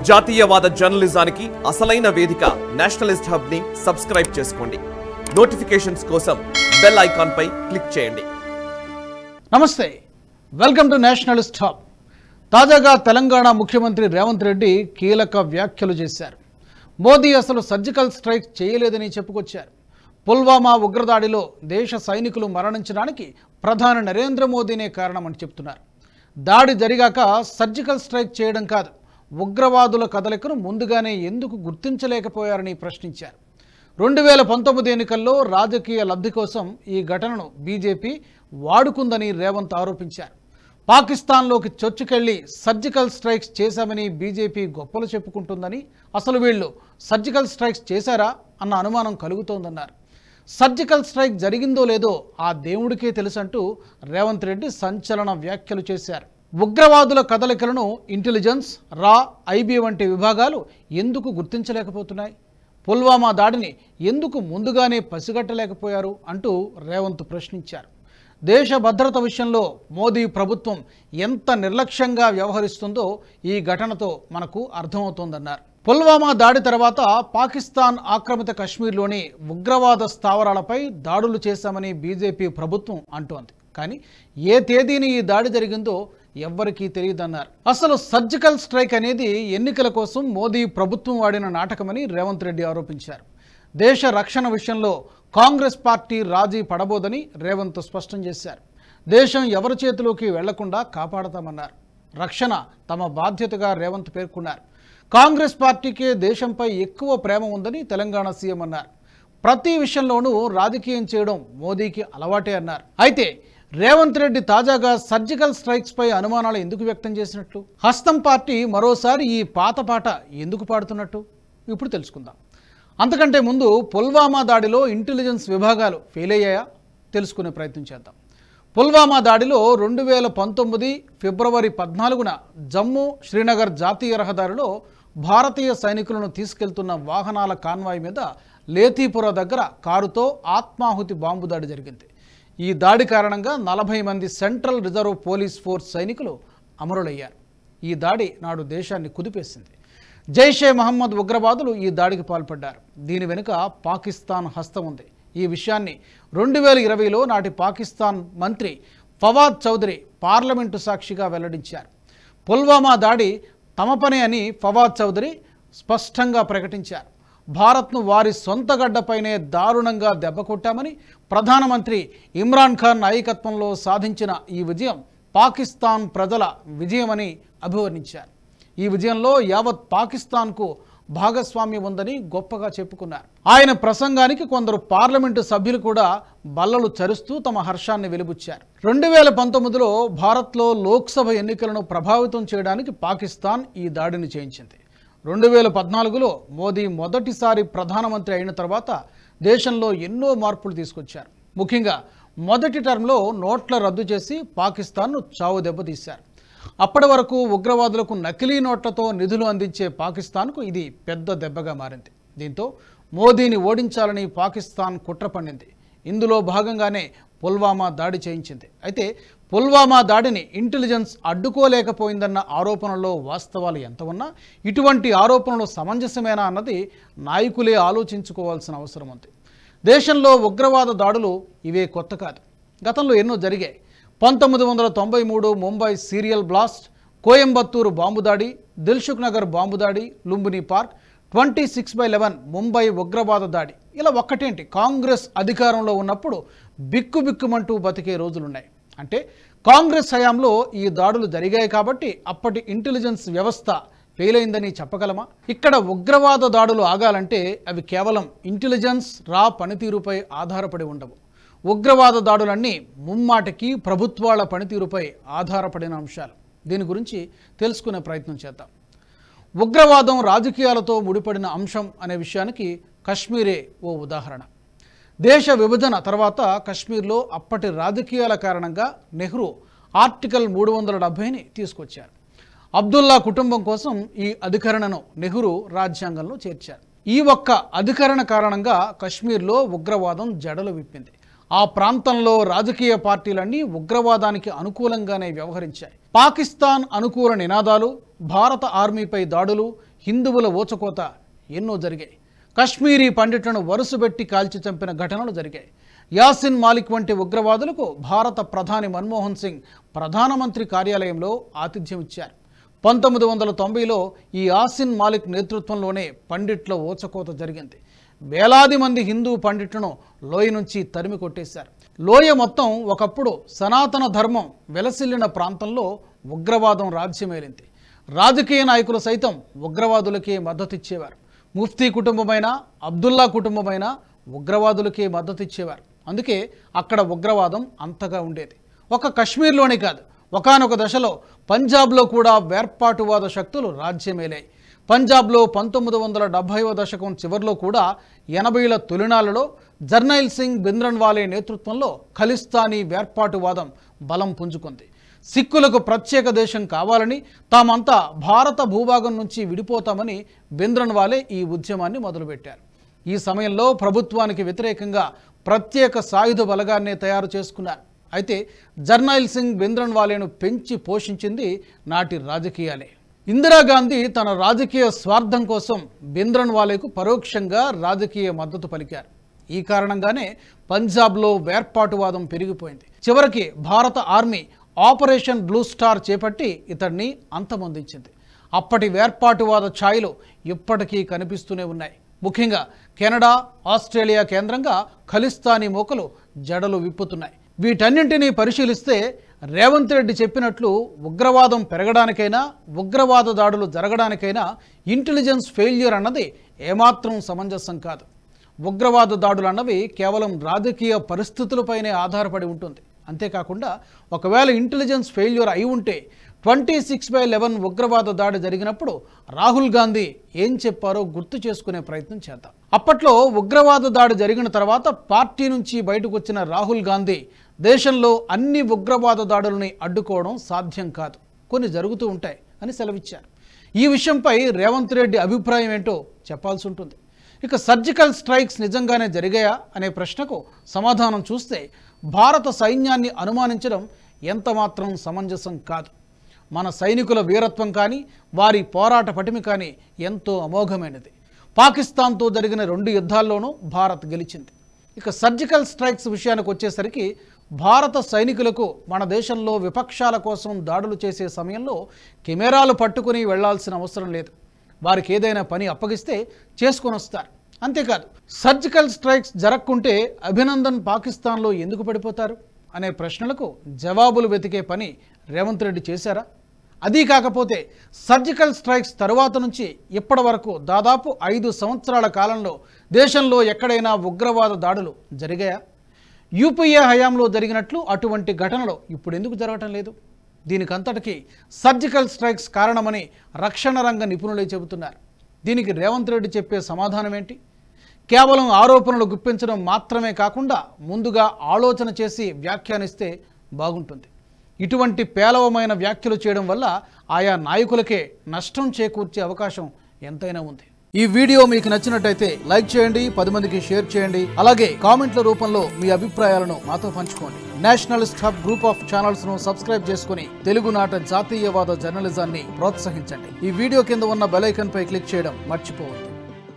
జాతీయవాద జర్నలిజానికి అసలైన వేదిక నేషనలిస్ట్ హబ్ ని సబ్స్క్రైబ్ చేసుకోండి. నోటిఫికేషన్స్ కోసం బెల్ ఐకాన్ పై క్లిక్ చేయండి. నమస్తే, వెల్కమ్ టు నేషనలిస్ట్ హబ్. తాజాగా తెలంగాణ ముఖ్యమంత్రి రేవంత్ రెడ్డి కీలక వ్యాఖ్యలు చేశారు. మోదీ అసలు సర్జికల్ స్ట్రైక్ చేయలేదని చెప్పుకొచ్చారు. పుల్వామా ఉగ్రదాడిలో దేశ సైనికులు మరణించడానికి ప్రధాని నరేంద్ర మోదీనే కారణమని చెప్తున్నారు. దాడి జరిగాక సర్జికల్ స్ట్రైక్ చేయడం కాదు, ఉగ్రవాదుల కదలికను ముందుగానే ఎందుకు గుర్తించలేకపోయారని ప్రశ్నించారు. 2019 ఎన్నికల్లో రాజకీయ లబ్ధి కోసం ఈ ఘటనను బీజేపీ వాడుకుందని రేవంత్ ఆరోపించారు. పాకిస్తాన్లోకి చొచ్చుకెళ్లి సర్జికల్ స్ట్రైక్స్ చేశామని బీజేపీ గొప్పలు చెప్పుకుంటుందని, అసలు వీళ్ళు సర్జికల్ స్ట్రైక్స్ చేశారా అన్న అనుమానం కలుగుతోందన్నారు. సర్జికల్ స్ట్రైక్ జరిగిందో లేదో ఆ దేవుడికే తెలుసంటూ రేవంత్ రెడ్డి సంచలన వ్యాఖ్యలు చేశారు. ఉగ్రవాదుల కదలికలను ఇంటెలిజెన్స్, రా, ఐబీ వంటి విభాగాలు ఎందుకు గుర్తించలేకపోతున్నాయి? పుల్వామా దాడిని ఎందుకు ముందుగానే పసిగట్టలేకపోయారు అంటూ రేవంత్ ప్రశ్నించారు. దేశ భద్రత విషయంలో మోదీ ప్రభుత్వం ఎంత నిర్లక్ష్యంగా వ్యవహరిస్తుందో ఈ ఘటనతో మనకు అర్థమవుతోందన్నారు. పుల్వామా దాడి తర్వాత పాకిస్తాన్ ఆక్రమిత కశ్మీర్లోని ఉగ్రవాద స్థావరాలపై దాడులు చేశామని బీజేపీ ప్రభుత్వం అంటోంది. కానీ ఏ తేదీని ఈ దాడి జరిగిందో ఎవ్వరికీ తెలియదన్నారు. అసలు సర్జికల్ స్ట్రైక్ అనేది ఎన్నికల కోసం మోదీ ప్రభుత్వం వాడిన నాటకమని రేవంత్ రెడ్డి ఆరోపించారు. దేశ రక్షణ విషయంలో కాంగ్రెస్ పార్టీ రాజీ పడబోదని రేవంత్ స్పష్టం చేశారు. దేశం ఎవరి చేతిలోకి వెళ్లకుండా కాపాడతామన్నారు. రక్షణ తమ బాధ్యతగా రేవంత్ పేర్కొన్నారు. కాంగ్రెస్ పార్టీకే దేశంపై ఎక్కువ ప్రేమ ఉందని తెలంగాణ సీఎం అన్నారు. ప్రతి విషయంలోనూ రాజకీయం చేయడం మోదీకి అలవాటే అన్నారు. అయితే రేవంత్ రెడ్డి తాజాగా సర్జికల్ స్ట్రైక్స్ పై అనుమానాలు ఎందుకు వ్యక్తం చేసినట్లు, హస్తం పార్టీ మరోసారి ఈ పాత పాట ఎందుకు పాడుతున్నట్టు ఇప్పుడు తెలుసుకుందాం. అంతకంటే ముందు పుల్వామా దాడిలో ఇంటెలిజెన్స్ విభాగాలు ఫెయిల్ అయ్యాయా తెలుసుకునే ప్రయత్నం చేద్దాం. పుల్వామా దాడిలో 2019 ఫిబ్రవరి 14న జమ్మూ శ్రీనగర్ జాతీయ రహదారిలో భారతీయ సైనికులను తీసుకెళ్తున్న వాహనాల కాన్వాయ్ మీద లేతీపుర దగ్గర కారుతో ఆత్మాహుతి బాంబు దాడి జరిగింది. ఈ దాడి కారణంగా 40 మంది సెంట్రల్ రిజర్వ్ పోలీస్ ఫోర్స్ సైనికులు అమరులయ్యారు. ఈ దాడి నాడు దేశాన్ని కుదిపేసింది. జైషే మహమ్మద్ ఉగ్రవాదులు ఈ దాడికి పాల్పడ్డారు. దీని వెనుక పాకిస్తాన్ హస్తం ఉంది. ఈ విషయాన్ని 2020లో నాటి పాకిస్తాన్ మంత్రి ఫవాద్ చౌదరి పార్లమెంటు సాక్షిగా వెల్లడించారు. పుల్వామా దాడి తమ పనే అని ఫవాద్ చౌదరి స్పష్టంగా ప్రకటించారు. భారత్ను వారి సొంత గడ్డపైనే దారుణంగా దెబ్బకొట్టామని, ప్రధానమంత్రి ఇమ్రాన్ ఖాన్ నాయకత్వంలో సాధించిన ఈ విజయం పాకిస్తాన్ ప్రజల విజయమని అభివర్ణించారు. ఈ విజయంలో యావత్ పాకిస్తాన్కు భాగస్వామ్యం ఉందని గొప్పగా చెప్పుకున్నారు. ఆయన ప్రసంగానికి కొందరు పార్లమెంటు సభ్యులు కూడా బల్లలు చరుస్తూ తమ హర్షాన్ని వెలిబుచ్చారు. 2019లో భారత్లో లోక్సభ ఎన్నికలను ప్రభావితం చేయడానికి పాకిస్తాన్ ఈ దాడిని చేయించింది. 2014లో మోదీ మొదటిసారి ప్రధానమంత్రి అయిన తర్వాత దేశంలో ఎన్నో మార్పులు తీసుకొచ్చారు. ముఖ్యంగా మొదటి టర్మ్లో నోట్ల రద్దు చేసి పాకిస్తాన్ను చావు దెబ్బతీశారు. అప్పటి వరకు ఉగ్రవాదులకు నకిలీ నోట్లతో నిధులు అందించే పాకిస్తాన్కు ఇది పెద్ద దెబ్బగా మారింది. దీంతో మోదీని ఓడించాలని పాకిస్తాన్ కుట్ర పన్నింది. ఇందులో భాగంగానే పుల్వామా దాడి చేయించింది. అయితే పుల్వామా దాడిని ఇంటెలిజెన్స్ అడ్డుకోలేకపోయిందన్న ఆరోపణలో వాస్తవాలు ఎంత ఉన్నా ఇటువంటి ఆరోపణలు సమంజసమేనా అన్నది నాయకులే ఆలోచించుకోవాల్సిన అవసరం ఉంది. దేశంలో ఉగ్రవాద దాడులు ఇవే కొత్త కాదు, గతంలో ఎన్నో జరిగాయి. 1993 Mumbai serial blast, Coimbatore bomb దాడి, దిల్సుఖ్ నగర్ బాంబు దాడి, లుంబిని పార్క్, 26/11 ముంబై ఉగ్రవాద దాడి. ఇలా ఒక్కటేంటి, కాంగ్రెస్ అధికారంలో ఉన్నప్పుడు బిక్కుబిక్కుమంటూ బతికే రోజులున్నాయి. అంటే కాంగ్రెస్ హయాంలో ఈ దాడులు జరిగాయి కాబట్టి అప్పటి ఇంటెలిజెన్స్ వ్యవస్థ ఫెయిల్ అయిందని చెప్పగలమా? ఇక్కడ ఉగ్రవాద దాడులు ఆగాలంటే అవి కేవలం ఇంటెలిజెన్స్, రా పనితీరుపై ఆధారపడి ఉండవు. ఉగ్రవాద దాడులన్నీ ముమ్మాటికి ప్రభుత్వాల పనితీరుపై ఆధారపడిన అంశాలు. దీని గురించి తెలుసుకునే ప్రయత్నం చేద్దాం. ఉగ్రవాదం రాజకీయాలతో ముడిపడిన అంశం అనే విషయానికి కశ్మీరే ఓ ఉదాహరణ. దేశ విభజన తర్వాత కశ్మీర్లో అప్పటి రాజకీయాల కారణంగా నెహ్రూ ఆర్టికల్ 370ని తీసుకొచ్చారు. అబ్దుల్లా కుటుంబం కోసం ఈ అధికరణను నెహ్రూ రాజ్యాంగంలో చేర్చారు. ఈ ఒక్క అధికరణ కారణంగా కశ్మీర్లో ఉగ్రవాదం జడలు విప్పింది. ఆ ప్రాంతంలో రాజకీయ పార్టీలన్నీ ఉగ్రవాదానికి అనుకూలంగానే వ్యవహరించాయి. పాకిస్తాన్ అనుకూల నినాదాలు, భారత ఆర్మీపై దాడులు, హిందువుల ఊచకోత ఎన్నో జరిగాయి. కశ్మీరీ పండిట్లను వరుసబెట్టి కాల్చి చంపిన ఘటనలు జరిగాయి. యాసిన్ మాలిక్ వంటి ఉగ్రవాదులకు భారత ప్రధాని మన్మోహన్ సింగ్ ప్రధానమంత్రి కార్యాలయంలో ఆతిథ్యం ఇచ్చారు. 1990లో ఈ యాసిన్ మాలిక్ నేతృత్వంలోనే పండిట్ల ఊచకోత జరిగింది. వేలాది మంది హిందూ పండిట్లను లోయ నుంచి తరిమి కొట్టేశారు. లోయ మొత్తం ఒకప్పుడు సనాతన ధర్మం వెలసిల్లిన ప్రాంతంలో ఉగ్రవాదం రాజ్యమేలింది. రాజకీయ నాయకులు సైతం ఉగ్రవాదులకే మద్దతిచ్చేవారు. ముఫ్తీ కుటుంబమైనా అబ్దుల్లా కుటుంబమైనా ఉగ్రవాదులకే మద్దతిచ్చేవారు. అందుకే అక్కడ ఉగ్రవాదం అంతగా ఉండేది. ఒక కశ్మీర్లోనే కాదు, ఒకానొక దశలో పంజాబ్లో కూడా వేర్పాటువాద శక్తులు రాజ్యమేలాయి. పంజాబ్లో 1970వ దశకం చివరిలో కూడా 80ల తొలినాళ్లలో జర్నైల్ సింగ్ భింద్రన్వాలే నేతృత్వంలో ఖలిస్తానీ వేర్పాటువాదం బలం పుంజుకుంది. సిక్కులకు ప్రత్యేక దేశం కావాలని, తామంతా భారత భూభాగం నుంచి విడిపోతామని భింద్రన్వాలే ఈ ఉద్యమాన్ని మొదలుపెట్టారు. ఈ సమయంలో ప్రభుత్వానికి వ్యతిరేకంగా ప్రత్యేక సాయుధ బలగాన్నే తయారు చేసుకున్నారు. అయితే జర్నైల్ సింగ్ భింద్రన్వాలేను పెంచి పోషించింది నాటి రాజకీయాలే. ఇందిరాగాంధీ తన రాజకీయ స్వార్థం కోసం భింద్రన్వాలేకు పరోక్షంగా రాజకీయ మద్దతు పలికారు. ఈ కారణంగానే పంజాబ్లో వేర్పాటువాదం పెరిగిపోయింది. చివరికి భారత ఆర్మీ ఆపరేషన్ బ్లూ స్టార్ చేపట్టి ఇతడిని అంతమొందించింది. అప్పటి వేర్పాటువాద ఛాయలు ఇప్పటికీ కనిపిస్తూనే ఉన్నాయి. ముఖ్యంగా కెనడా, ఆస్ట్రేలియా కేంద్రంగా ఖలిస్తానీ మూకలు జడలు విప్పుతున్నాయి. వీటన్నింటినీ పరిశీలిస్తే రేవంత్ రెడ్డి చెప్పినట్లు ఉగ్రవాదం పెరగడానికైనా, ఉగ్రవాద దాడులు జరగడానికైనా ఇంటెలిజెన్స్ ఫెయిల్యూర్ అన్నది ఏమాత్రం సమంజసం కాదు. ఉగ్రవాద దాడులు అన్నవి కేవలం రాజకీయ పరిస్థితులపైనే ఆధారపడి ఉంటుంది. అంతేకాకుండా ఒకవేళ ఇంటెలిజెన్స్ ఫెయిల్యూర్ అయి ఉంటే 26/11 ఉగ్రవాద దాడి జరిగినప్పుడు రాహుల్ గాంధీ ఏం చెప్పారో గుర్తు చేసుకునే ప్రయత్నం చేద్దాం. అప్పట్లో ఉగ్రవాద దాడి జరిగిన తర్వాత పార్టీ నుంచి బయటకు వచ్చిన రాహుల్ గాంధీ దేశంలో అన్ని ఉగ్రవాద దాడులని అడ్డుకోవడం సాధ్యం కాదు, కొన్ని జరుగుతూ ఉంటాయి అని సెలవిచ్చారు. ఈ విషయంపై రేవంత్ రెడ్డి అభిప్రాయం ఏంటో చెప్పాల్సి ఉంటుంది. ఇక సర్జికల్ స్ట్రైక్స్ నిజంగానే జరిగాయా అనే ప్రశ్నకు సమాధానం చూస్తే భారత సైన్యాన్ని అనుమానించడం ఎంతమాత్రం సమంజసం కాదు. మన సైనికుల వీరత్వం కానీ, వారి పోరాట పటిమ కానీ ఎంతో అమోఘమైనది. పాకిస్తాన్తో జరిగిన 2 యుద్ధాల్లోనూ భారత్ గెలిచింది. ఇక సర్జికల్ స్ట్రైక్స్ విషయానికి వచ్చేసరికి భారత సైనికులకు మన దేశంలో విపక్షాల కోసం దాడులు చేసే సమయంలో కెమెరాలు పట్టుకుని వెళ్లాల్సిన అవసరం లేదు. వారికి ఏదైనా పని అప్పగిస్తే చేసుకొని వస్తారు. అంతేకాదు, సర్జికల్ స్ట్రైక్స్ జరగకుంటే అభినందన్ పాకిస్తాన్లో ఎందుకు పడిపోతారు అనే ప్రశ్నలకు జవాబులు వెతికే పని రేవంత్ రెడ్డి చేశారా? అదీ కాకపోతే సర్జికల్ స్ట్రైక్స్ తరువాత నుంచి ఇప్పటి వరకు దాదాపు 5 సంవత్సరాల కాలంలో దేశంలో ఎక్కడైనా ఉగ్రవాద దాడులు జరిగాయా? యూపీఏ హయాంలో జరిగినట్లు అటువంటి ఘటనలు ఇప్పుడు ఎందుకు జరగటం లేదు? దీనికంతటికీ సర్జికల్ స్ట్రైక్స్ కారణమని రక్షణ రంగ నిపుణులే చెబుతున్నారు. దీనికి రేవంత్ రెడ్డి చెప్పే సమాధానం ఏంటి? కేవలం ఆరోపణలు గుప్పించడం మాత్రమే కాకుండా ముందుగా ఆలోచన చేసి వ్యాఖ్యానిస్తే బాగుంటుంది. ఇటువంటి పేలవమైన వ్యాఖ్యలు చేయడం వల్ల ఆయా నాయకులకే నష్టం చేకూర్చే అవకాశం ఎంతైనా ఉంది. ఈ వీడియో మీకు నచ్చినట్టయితే లైక్ చేయండి, 10 మందికి షేర్ చేయండి. అలాగే కామెంట్ల రూపంలో మీ అభిప్రాయాలను మాతో పంచుకోండి. Nationalist hub group of channels ను సబ్స్క్రైబ్ చేసుకుని తెలుగునాట జాతీయవాద జర్నలిజాన్ని ప్రోత్సహించండి. ఈ వీడియో కింద ఉన్న బెల్ ఐకాన్ పై క్లిక్ చేయడం మర్చిపోవద్దు.